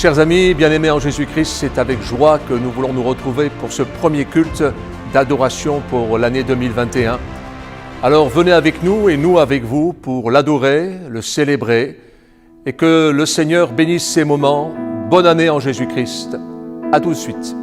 Chers amis, bien-aimés en Jésus-Christ, c'est avec joie que nous voulons nous retrouver pour ce premier culte d'adoration pour l'année 2021. Alors venez avec nous et nous avec vous pour l'adorer, le célébrer et que le Seigneur bénisse ces moments. Bonne année en Jésus-Christ. À tout de suite.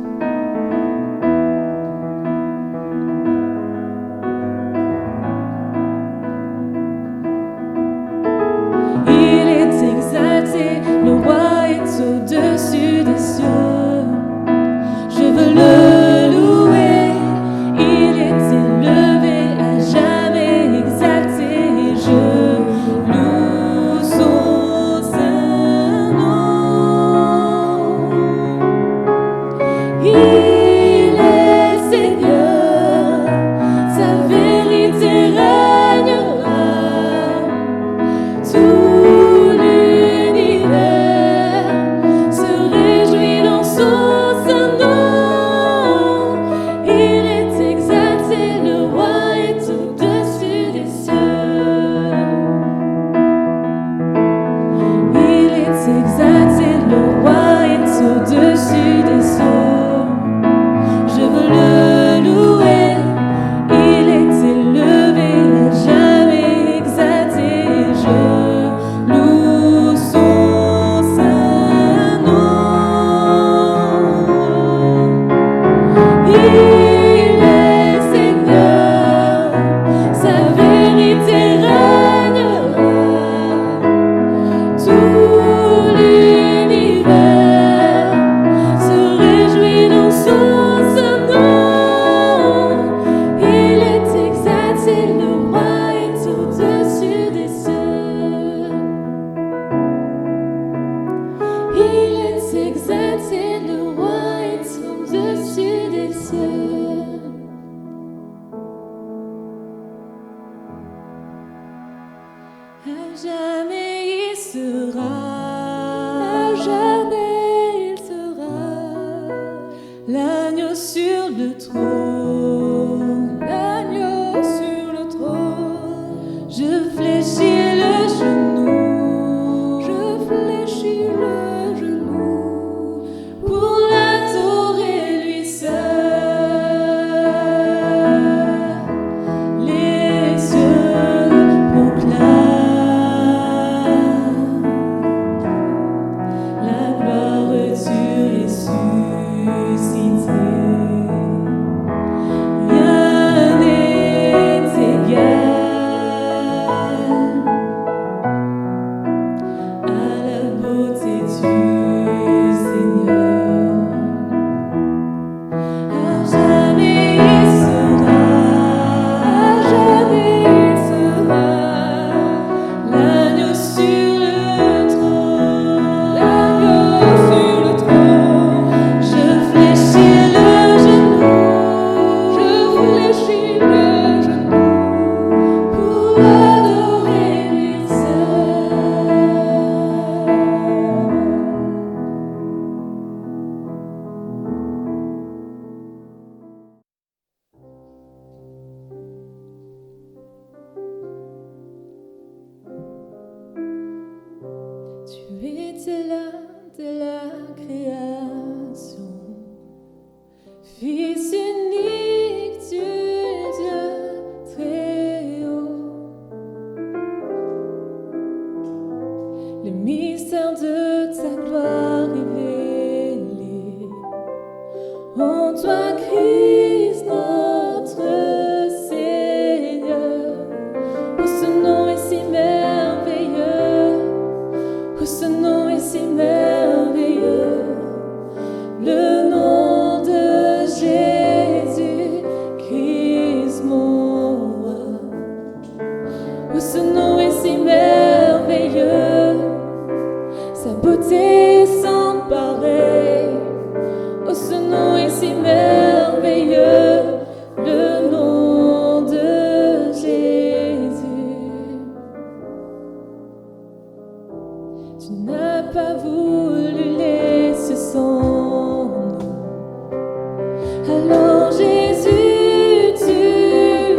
Alors Jésus, tu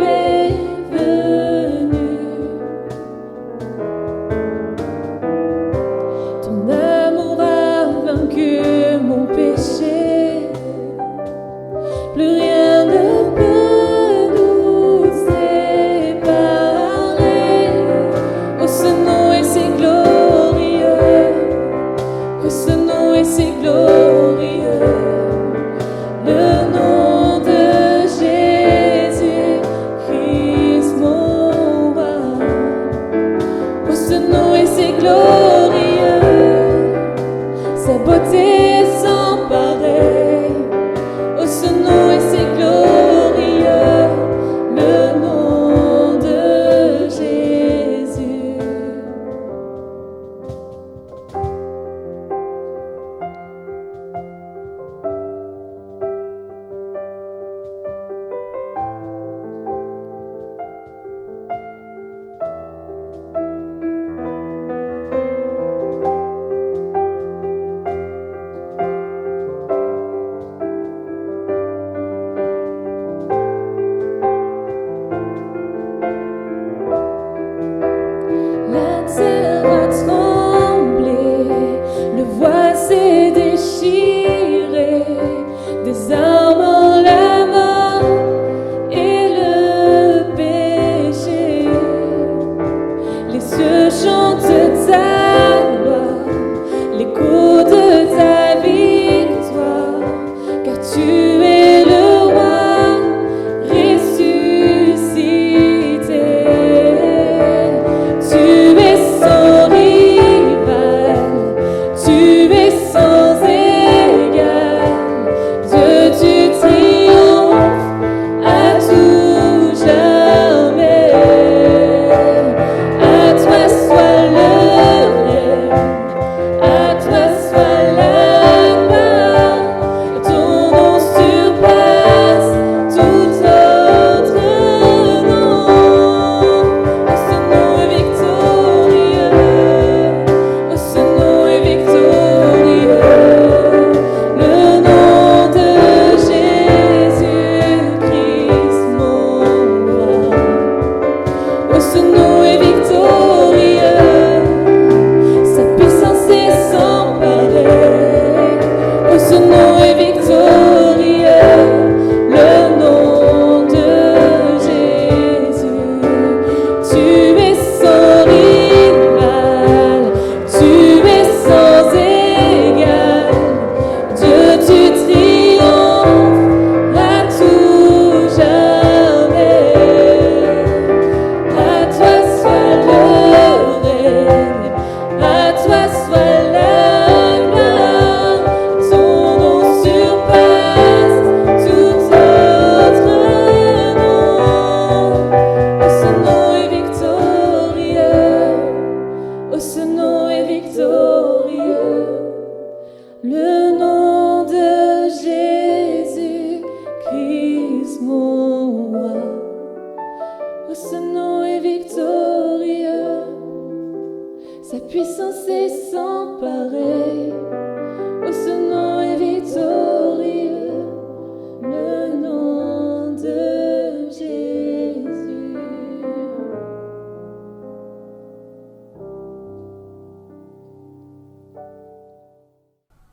es venu. Ton amour a vaincu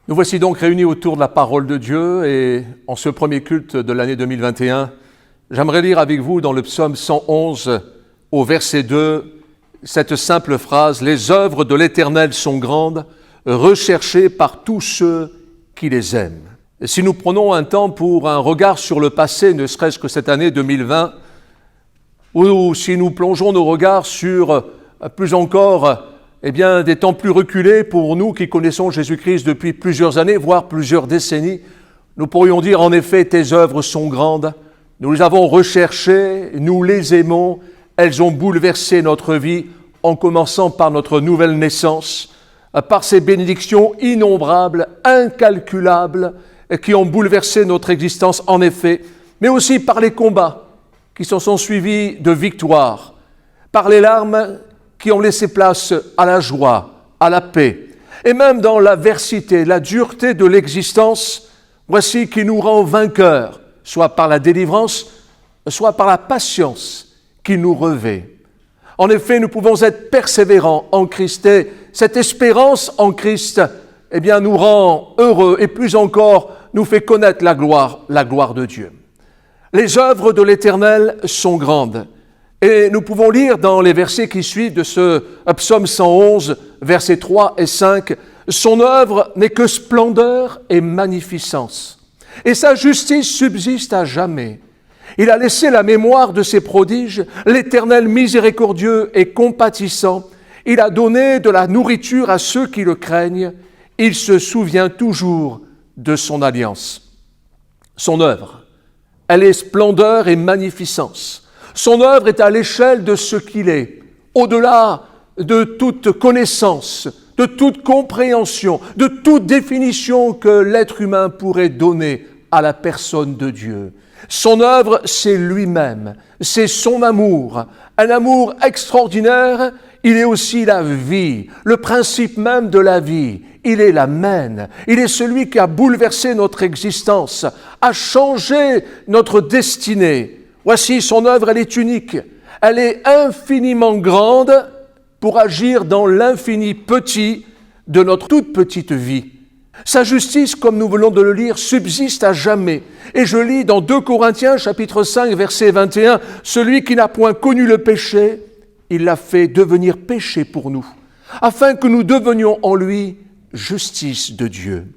Nous voici donc réunis autour de la parole de Dieu et en ce premier culte de l'année 2021, j'aimerais lire avec vous dans le psaume 111 au verset 2 cette simple phrase « Les œuvres de l'Éternel sont grandes, recherchées par tous ceux qui les aiment ». Et si nous prenons un temps pour un regard sur le passé, ne serait-ce que cette année 2020, ou si nous plongeons nos regards sur plus encore des temps plus reculés pour nous qui connaissons Jésus-Christ depuis plusieurs années, voire plusieurs décennies, nous pourrions dire en effet, tes œuvres sont grandes, nous les avons recherchées, nous les aimons, elles ont bouleversé notre vie, en commençant par notre nouvelle naissance, par ces bénédictions innombrables, incalculables, qui ont bouleversé notre existence en effet, mais aussi par les combats qui s'en sont suivis de victoire, par les larmes qui ont laissé place à la joie, à la paix, et même dans l'adversité, la dureté de l'existence, voici qui nous rend vainqueurs, soit par la délivrance, soit par la patience qui nous revêt. En effet, nous pouvons être persévérants en Christ et cette espérance en Christ, nous rend heureux et plus encore nous fait connaître la gloire de Dieu. Les œuvres de l'Éternel sont grandes. Et nous pouvons lire dans les versets qui suivent de ce psaume 111, versets 3 et 5, « Son œuvre n'est que splendeur et magnificence, et sa justice subsiste à jamais. Il a laissé la mémoire de ses prodiges, l'Éternel miséricordieux et compatissant. Il a donné de la nourriture à ceux qui le craignent. Il se souvient toujours de son alliance. » Son œuvre, elle est splendeur et magnificence. Son œuvre est à l'échelle de ce qu'il est, au-delà de toute connaissance, de toute compréhension, de toute définition que l'être humain pourrait donner à la personne de Dieu. Son œuvre, c'est lui-même, c'est son amour, un amour extraordinaire. Il est aussi la vie, le principe même de la vie. Il est l'Amen. Il est celui qui a bouleversé notre existence, a changé notre destinée. Voici, son œuvre, elle est unique. Elle est infiniment grande pour agir dans l'infini petit de notre toute petite vie. Sa justice, comme nous venons de le lire, subsiste à jamais. Et je lis dans 2 Corinthiens, chapitre 5, verset 21, « Celui qui n'a point connu le péché, il l'a fait devenir péché pour nous, afin que nous devenions en lui justice de Dieu. »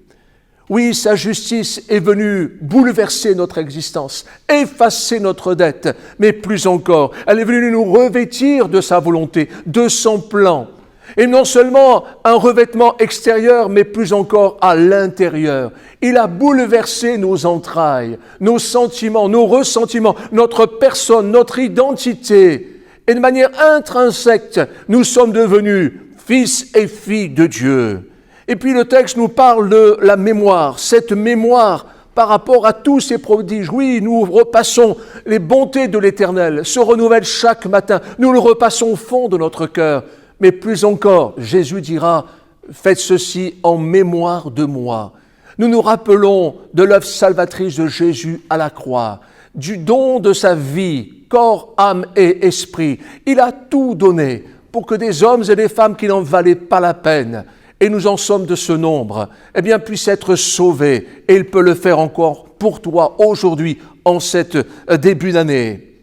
Oui, sa justice est venue bouleverser notre existence, effacer notre dette, mais plus encore, elle est venue nous revêtir de sa volonté, de son plan. Et non seulement un revêtement extérieur, mais plus encore à l'intérieur. Il a bouleversé nos entrailles, nos sentiments, nos ressentiments, notre personne, notre identité. Et de manière intrinsèque, nous sommes devenus fils et filles de Dieu. Et puis le texte nous parle de la mémoire, cette mémoire par rapport à tous ces prodiges. Oui, nous repassons les bontés de l'Éternel, se renouvellent chaque matin. Nous le repassons au fond de notre cœur. Mais plus encore, Jésus dira, faites ceci en mémoire de moi. Nous nous rappelons de l'œuvre salvatrice de Jésus à la croix, du don de sa vie, corps, âme et esprit. Il a tout donné pour que des hommes et des femmes qui n'en valaient pas la peine, et nous en sommes de ce nombre, puissent être sauvés. Et il peut le faire encore pour toi aujourd'hui, en cette début d'année.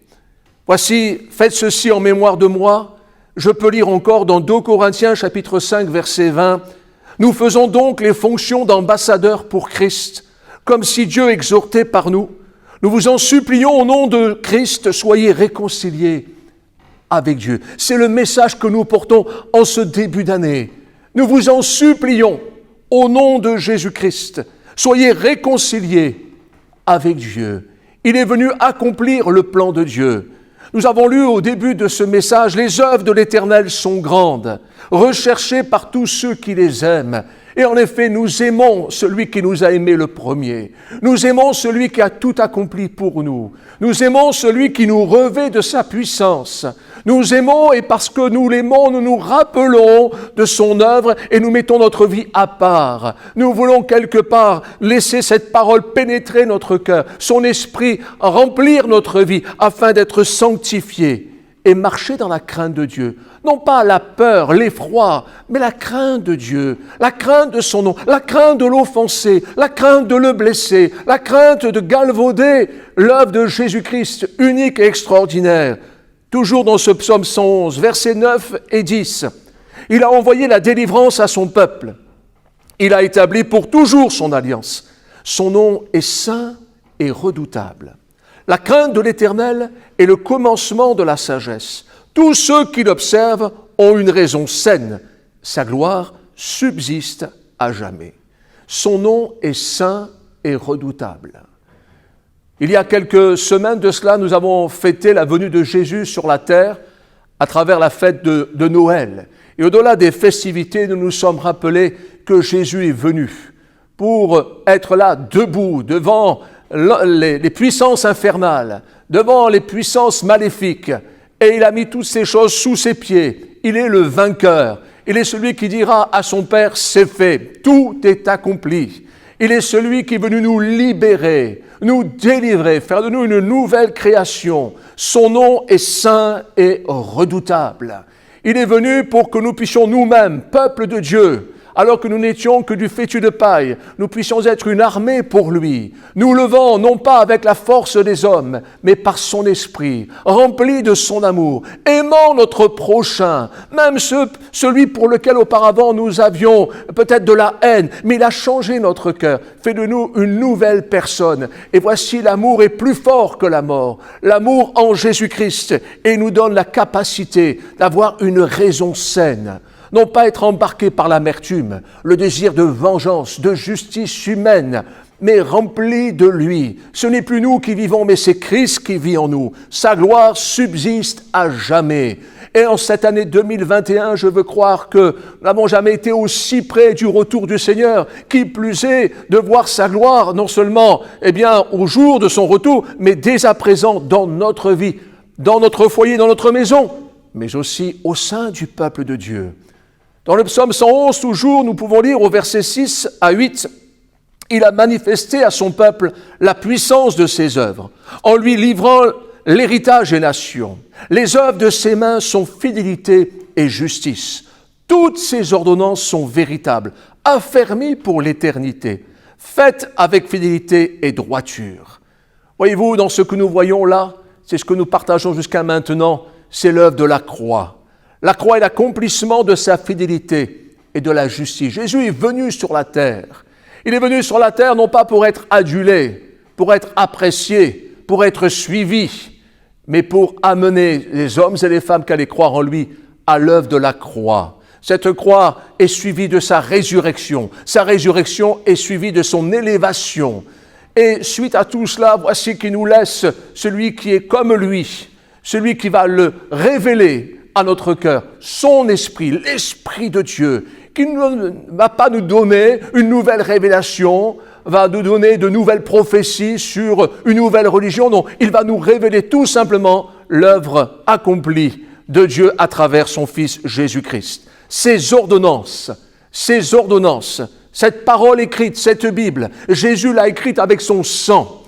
Voici, faites ceci en mémoire de moi. Je peux lire encore dans 2 Corinthiens, chapitre 5, verset 20. « Nous faisons donc les fonctions d'ambassadeurs pour Christ, comme si Dieu exhortait par nous. Nous vous en supplions au nom de Christ, soyez réconciliés avec Dieu. » C'est le message que nous portons en ce début d'année. Nous vous en supplions, au nom de Jésus-Christ, soyez réconciliés avec Dieu. Il est venu accomplir le plan de Dieu. Nous avons lu au début de ce message, les œuvres de l'Éternel sont grandes, recherchées par tous ceux qui les aiment. Et en effet, nous aimons celui qui nous a aimés le premier. Nous aimons celui qui a tout accompli pour nous. Nous aimons celui qui nous revêt de sa puissance. Nous aimons et parce que nous l'aimons, nous nous rappelons de son œuvre et nous mettons notre vie à part. Nous voulons quelque part laisser cette parole pénétrer notre cœur, son esprit remplir notre vie afin d'être sanctifiés et marcher dans la crainte de Dieu. Non pas la peur, l'effroi, mais la crainte de Dieu, la crainte de son nom, la crainte de l'offenser, la crainte de le blesser, la crainte de galvauder l'œuvre de Jésus-Christ unique et extraordinaire. Toujours dans ce psaume 111, versets 9 et 10, il a envoyé la délivrance à son peuple. Il a établi pour toujours son alliance. Son nom est saint et redoutable. La crainte de l'Éternel est le commencement de la sagesse. Tous ceux qui l'observent ont une raison saine. Sa gloire subsiste à jamais. Son nom est saint et redoutable. Il y a quelques semaines de cela, nous avons fêté la venue de Jésus sur la terre à travers la fête de Noël. Et au-delà des festivités, nous nous sommes rappelés que Jésus est venu pour être là, debout, devant les puissances infernales, devant les puissances maléfiques, et il a mis toutes ces choses sous ses pieds. Il est le vainqueur. Il est celui qui dira à son Père, c'est fait, tout est accompli. Il est celui qui est venu nous libérer, nous délivrer, faire de nous une nouvelle création. Son nom est saint et redoutable. Il est venu pour que nous puissions nous-mêmes, peuple de Dieu, alors que nous n'étions que du fétu de paille, nous puissions être une armée pour lui, nous levant non pas avec la force des hommes, mais par son esprit, rempli de son amour, aimant notre prochain, même celui pour lequel auparavant nous avions peut-être de la haine, mais il a changé notre cœur, fait de nous une nouvelle personne. Et voici, l'amour est plus fort que la mort, l'amour en Jésus-Christ, et nous donne la capacité d'avoir une raison saine. Non pas être embarqué par l'amertume, le désir de vengeance, de justice humaine, mais rempli de lui. Ce n'est plus nous qui vivons, mais c'est Christ qui vit en nous. Sa gloire subsiste à jamais. Et en cette année 2021, je veux croire que nous n'avons jamais été aussi près du retour du Seigneur, qui plus est de voir sa gloire, non seulement au jour de son retour, mais dès à présent dans notre vie, dans notre foyer, dans notre maison, mais aussi au sein du peuple de Dieu. Dans le psaume 111, toujours, nous pouvons lire au verset 6 à 8, « Il a manifesté à son peuple la puissance de ses œuvres, en lui livrant l'héritage des nations. Les œuvres de ses mains sont fidélité et justice. Toutes ses ordonnances sont véritables, affermies pour l'éternité, faites avec fidélité et droiture. » Voyez-vous, dans ce que nous voyons là, c'est ce que nous partageons jusqu'à maintenant, c'est l'œuvre de la croix. La croix est l'accomplissement de sa fidélité et de la justice. Jésus est venu sur la terre. Il est venu sur la terre non pas pour être adulé, pour être apprécié, pour être suivi, mais pour amener les hommes et les femmes qui allaient croire en lui à l'œuvre de la croix. Cette croix est suivie de sa résurrection. Sa résurrection est suivie de son élévation. Et suite à tout cela, voici qu'il nous laisse celui qui est comme lui, celui qui va le révéler à notre cœur, son esprit, l'Esprit de Dieu, qui ne va pas nous donner une nouvelle révélation, va nous donner de nouvelles prophéties sur une nouvelle religion. Non, il va nous révéler tout simplement l'œuvre accomplie de Dieu à travers son Fils Jésus-Christ. Ses ordonnances, cette parole écrite, cette Bible, Jésus l'a écrite avec son sang,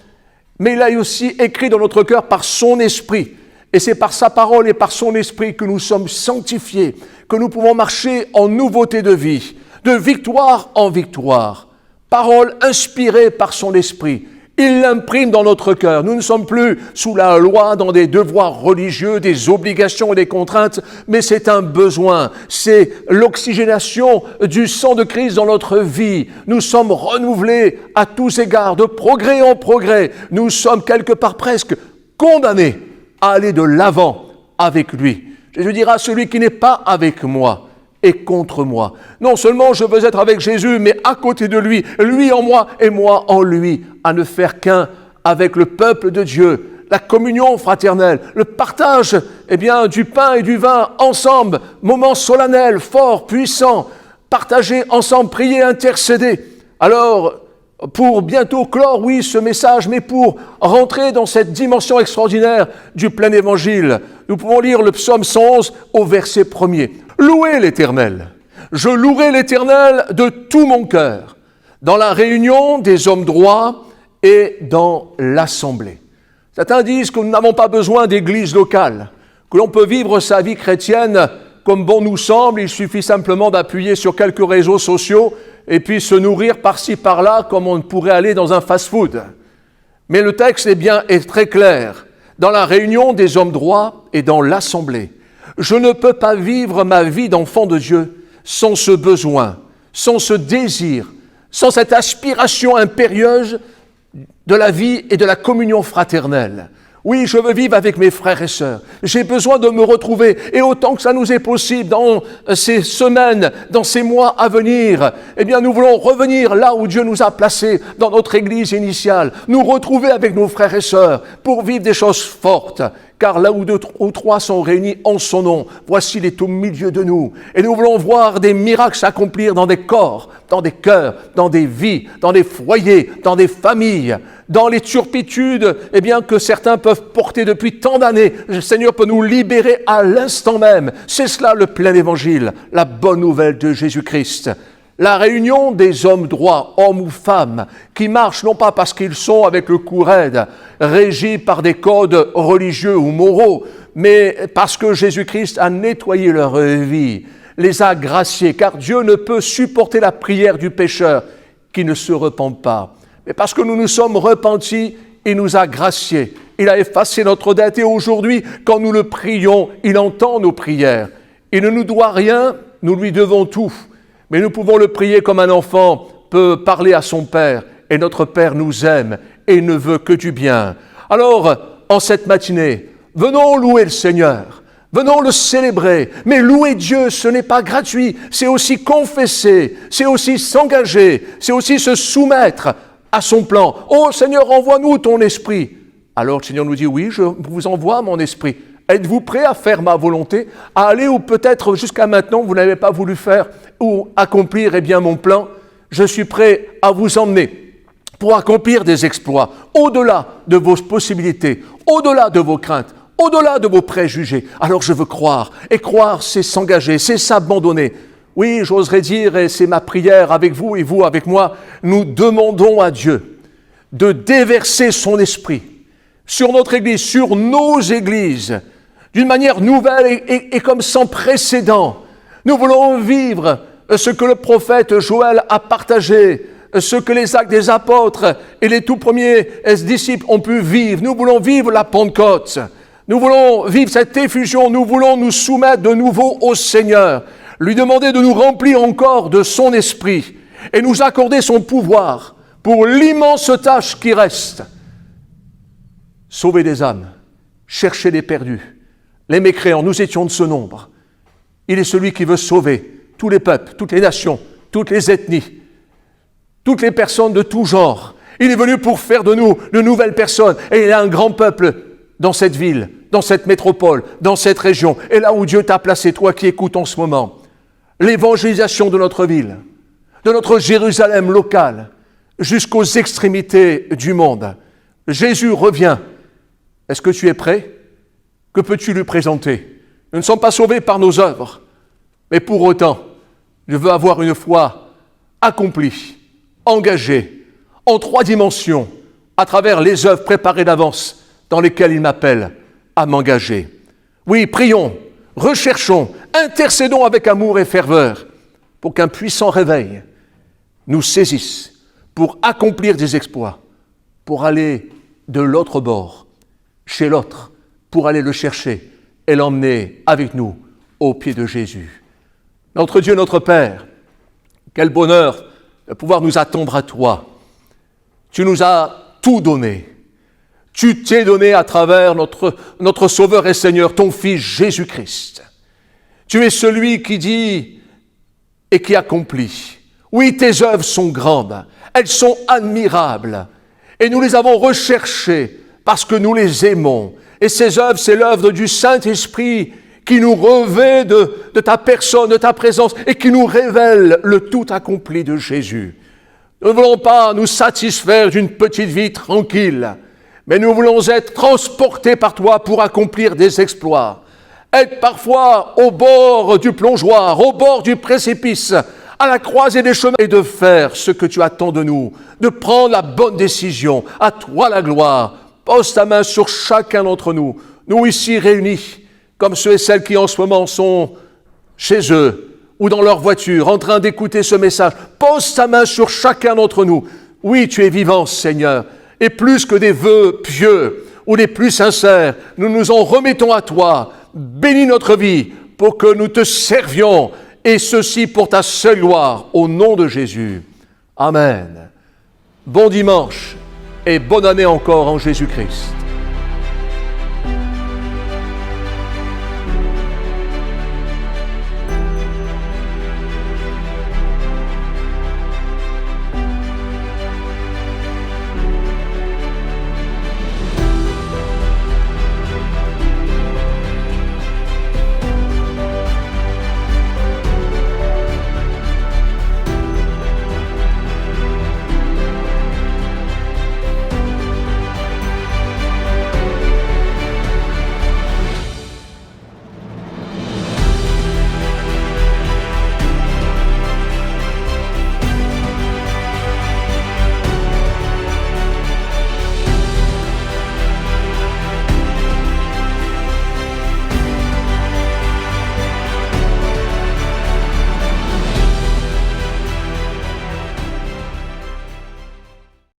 mais il l'a aussi écrit dans notre cœur par son Esprit. Et c'est par sa parole et par son esprit que nous sommes sanctifiés, que nous pouvons marcher en nouveauté de vie, de victoire en victoire. Parole inspirée par son esprit. Il l'imprime dans notre cœur. Nous ne sommes plus sous la loi, dans des devoirs religieux, des obligations et des contraintes, mais c'est un besoin. C'est l'oxygénation du sang de Christ dans notre vie. Nous sommes renouvelés à tous égards, de progrès en progrès. Nous sommes quelque part presque condamnés à aller de l'avant avec lui. Jésus dira, celui qui n'est pas avec moi est contre moi. Non seulement je veux être avec Jésus, mais à côté de lui, lui en moi et moi en lui, à ne faire qu'un avec le peuple de Dieu. La communion fraternelle, le partage du pain et du vin ensemble, moment solennel, fort, puissant, partager ensemble, prier, intercéder. Alors, pour bientôt clore, oui, ce message, mais pour rentrer dans cette dimension extraordinaire du plein évangile, nous pouvons lire le psaume 111 au verset 1er. Louez l'Éternel. Je louerai l'Éternel de tout mon cœur, dans la réunion des hommes droits et dans l'assemblée. Certains disent que nous n'avons pas besoin d'église locale, que l'on peut vivre sa vie chrétienne comme bon nous semble. Il suffit simplement d'appuyer sur quelques réseaux sociaux et puis se nourrir par-ci par-là comme on pourrait aller dans un fast-food. Mais le texte est très clair. Dans la réunion des hommes droits et dans l'assemblée, je ne peux pas vivre ma vie d'enfant de Dieu sans ce besoin, sans ce désir, sans cette aspiration impérieuse de la vie et de la communion fraternelle. Oui, je veux vivre avec mes frères et sœurs. J'ai besoin de me retrouver. Et autant que ça nous est possible dans ces semaines, dans ces mois à venir, eh bien, nous voulons revenir là où Dieu nous a placés, dans notre église initiale. Nous retrouver avec nos frères et sœurs pour vivre des choses fortes. Car là où deux ou trois sont réunis en son nom, voici il est au milieu de nous. Et nous voulons voir des miracles s'accomplir dans des corps, dans des cœurs, dans des vies, dans des foyers, dans des familles, dans les turpitudes que certains peuvent porter depuis tant d'années. Le Seigneur peut nous libérer à l'instant même. C'est cela le plein évangile, la bonne nouvelle de Jésus-Christ. La réunion des hommes droits, hommes ou femmes, qui marchent non pas parce qu'ils sont avec le cou raide, régis par des codes religieux ou moraux, mais parce que Jésus-Christ a nettoyé leur vie, les a graciés, car Dieu ne peut supporter la prière du pécheur qui ne se repent pas. Mais parce que nous nous sommes repentis, il nous a graciés, il a effacé notre dette et aujourd'hui, quand nous le prions, il entend nos prières. Il ne nous doit rien, nous lui devons tout. Mais nous pouvons le prier comme un enfant peut parler à son Père. Et notre Père nous aime et ne veut que du bien. Alors, en cette matinée, venons louer le Seigneur. Venons le célébrer. Mais louer Dieu, ce n'est pas gratuit. C'est aussi confesser. C'est aussi s'engager. C'est aussi se soumettre à son plan. Oh Seigneur, envoie-nous ton esprit. Alors le Seigneur nous dit, oui, je vous envoie mon esprit. Êtes-vous prêt à faire ma volonté, à aller où peut-être jusqu'à maintenant vous n'avez pas voulu faire ou accomplir mon plan? Je suis prêt à vous emmener pour accomplir des exploits au-delà de vos possibilités, au-delà de vos craintes, au-delà de vos préjugés. Alors je veux croire, et croire c'est s'engager, c'est s'abandonner. Oui, j'oserais dire, et c'est ma prière avec vous et vous avec moi, nous demandons à Dieu de déverser son esprit sur notre Église, sur nos églises, d'une manière nouvelle et comme sans précédent. Nous voulons vivre ce que le prophète Joël a partagé, ce que les actes des apôtres et les tout premiers disciples ont pu vivre. Nous voulons vivre la Pentecôte. Nous voulons vivre cette effusion. Nous voulons nous soumettre de nouveau au Seigneur, lui demander de nous remplir encore de son esprit et nous accorder son pouvoir pour l'immense tâche qui reste. Sauver des âmes, chercher les perdus, les mécréants, nous étions de ce nombre. Il est celui qui veut sauver tous les peuples, toutes les nations, toutes les ethnies, toutes les personnes de tout genre. Il est venu pour faire de nous de nouvelles personnes. Et il y a un grand peuple dans cette ville, dans cette métropole, dans cette région. Et là où Dieu t'a placé, toi qui écoutes en ce moment, l'évangélisation de notre ville, de notre Jérusalem locale, jusqu'aux extrémités du monde. Jésus revient. Est-ce que tu es prêt? Que peux-tu lui présenter? Nous ne sommes pas sauvés par nos œuvres, mais pour autant, je veux avoir une foi accomplie, engagée, en 3 dimensions, à travers les œuvres préparées d'avance dans lesquelles il m'appelle à m'engager. Oui, prions, recherchons, intercédons avec amour et ferveur pour qu'un puissant réveil nous saisisse pour accomplir des exploits, pour aller de l'autre bord, chez l'autre, pour aller le chercher et l'emmener avec nous au pied de Jésus. Notre Dieu, notre Père, quel bonheur de pouvoir nous attendre à toi. Tu nous as tout donné. Tu t'es donné à travers notre Sauveur et Seigneur, ton Fils Jésus-Christ. Tu es celui qui dit et qui accomplit. Oui, tes œuvres sont grandes, elles sont admirables, et nous les avons recherchées parce que nous les aimons. Et ces œuvres, c'est l'œuvre du Saint-Esprit qui nous revêt de ta personne, de ta présence, et qui nous révèle le tout accompli de Jésus. Nous ne voulons pas nous satisfaire d'une petite vie tranquille, mais nous voulons être transportés par toi pour accomplir des exploits. Être parfois au bord du plongeoir, au bord du précipice, à la croisée des chemins, et de faire ce que tu attends de nous, de prendre la bonne décision. À toi la gloire. Pose ta main sur chacun d'entre nous, nous ici réunis, comme ceux et celles qui en ce moment sont chez eux ou dans leur voiture en train d'écouter ce message. Pose ta main sur chacun d'entre nous. Oui, tu es vivant, Seigneur, et plus que des vœux pieux ou les plus sincères, nous nous en remettons à toi. Bénis notre vie pour que nous te servions, et ceci pour ta seule gloire, au nom de Jésus. Amen. Bon dimanche et bonne année encore en Jésus-Christ.